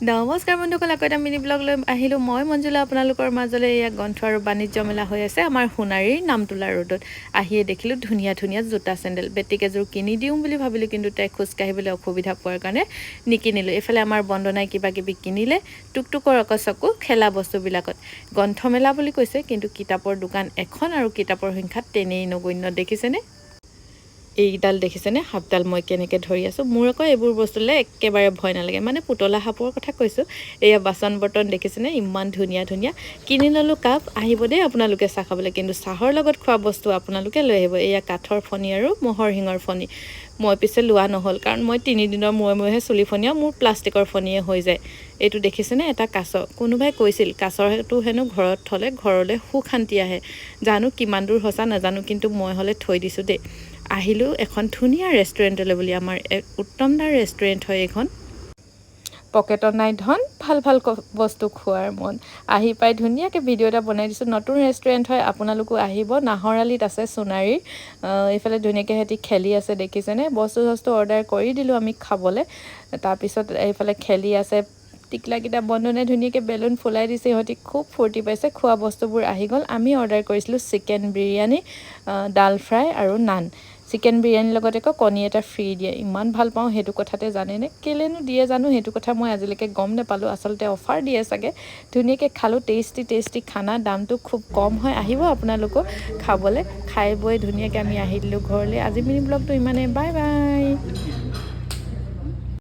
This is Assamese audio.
নমস্কাৰ বন্ধুসকল, আকৌ এটা মিনি ব্লগ লৈ আহিলোঁ মই মঞ্জুলা আপোনালোকৰ মাজলৈ। এয়া গ্ৰন্থ আৰু বাণিজ্য মেলা হৈ আছে আমাৰ সোণাৰীৰ নামতোলা ৰোডত। আহিয়ে দেখিলোঁ ধুনীয়া ধুনীয়া জোতা চেণ্ডেল। বেটিক এযোৰ কিনি দিওঁ বুলি ভাবিলোঁ, কিন্তু তাই খোজকাঢ়িবলৈ অসুবিধা পোৱাৰ কাৰণে নিকিনিলোঁ। এইফালে আমাৰ বন্দনাই কিবা কিবি কিনিলে টুকটুকৰ অকচকো খেলা বস্তুবিলাকত। গ্ৰন্থমেলা বুলি কৈছে, কিন্তু কিতাপৰ দোকান এখন আৰু কিতাপৰ সংখ্যাত তেনেই নগণ্য। দেখিছেনে এইডাল, দেখিছেনে সাপডাল মই কেনেকৈ ধৰি আছোঁ। মোৰ আকৌ এইবোৰ বস্তুলৈ একেবাৰে ভয় নালাগে, মানে পুতলা সাপৰ কথা কৈছোঁ। এয়া বাচন বৰ্তন দেখিছেনে ইমান ধুনীয়া ধুনীয়া। কিনি ল'লোঁ কাপ, আহিব দেই আপোনালোকে চাহ খাবলৈ, কিন্তু চাহৰ লগত খোৱা বস্তু আপোনালোকে লৈ আহিব। এয়া কাঠৰ ফণি আৰু ম'হৰ শিঙৰ ফণি। মই পিছে লোৱা নহ'ল, কাৰণ মই 3 দিনৰ মূৰে মূৰেহে চুলি ফণিয়াওঁ, মোৰ প্লাষ্টিকৰ ফণিয়ে হৈ যায়। এইটো দেখিছেনে এটা কাছ। কোনোবাই কৈছিল কাছৰটো হেনো ঘৰত থ'লে ঘৰলৈ সুখ শান্তি আহে। জানো কিমান দূৰ সঁচা নাজানো, কিন্তু মই হ'লে থৈ দিছোঁ দেই। আহিলোঁ এখন ধুনীয়া ৰেষ্টুৰেণ্টলৈ বুলি। আমাৰ এক উত্তমদাৰ ৰেষ্টুৰেণ্ট হয় এইখন। পকেটত নাই ধন, ভাল ভাল বস্তু খোৱাৰ মন। আহি পাই ধুনীয়াকৈ ভিডিঅ' এটা বনাই দিছোঁ। নতুন ৰেষ্টুৰেণ্ট হয়, আপোনালোকো আহিব। নাহৰআলিত আছে সোণাৰীৰ। এইফালে ধুনীয়াকৈ সিহঁতি খেলি আছে, দেখিছেনে। বস্তু অৰ্ডাৰ কৰি দিলোঁ আমি খাবলৈ। তাৰপিছত এইফালে খেলি আছে টিকলাকেইটা। বন্ধনে ধুনীয়াকৈ বেলুন ফুলাই দিছে, সিহঁতি খুব ফূৰ্তি পাইছে। খোৱা বস্তুবোৰ আহি গ'ল। আমি অৰ্ডাৰ কৰিছিলোঁ চিকেন বিৰিয়ানী, ডাল ফ্ৰাই আৰু নান। চিকেন বিৰিয়ানীৰ লগত আকৌ কণী এটা ফ্ৰী দিয়ে। ইমান ভাল পাওঁ সেইটো কথাতে, জানেনে কেলেনো দিয়ে জানো, সেইটো কথা মই আজিলৈকে গম নাপালোঁ। আচলতে অফাৰ দিয়ে চাগে। ধুনীয়াকৈ খালোঁ, টেষ্টি খানা, দামটো খুব কম হয়। আহিব আপোনালোকো খাবলৈ। খাই বৈ ধুনীয়াকৈ আমি আহি দিলোঁ ঘৰলৈ। আজি মিনি ব্লগটো ইমানেই, বাই বাই।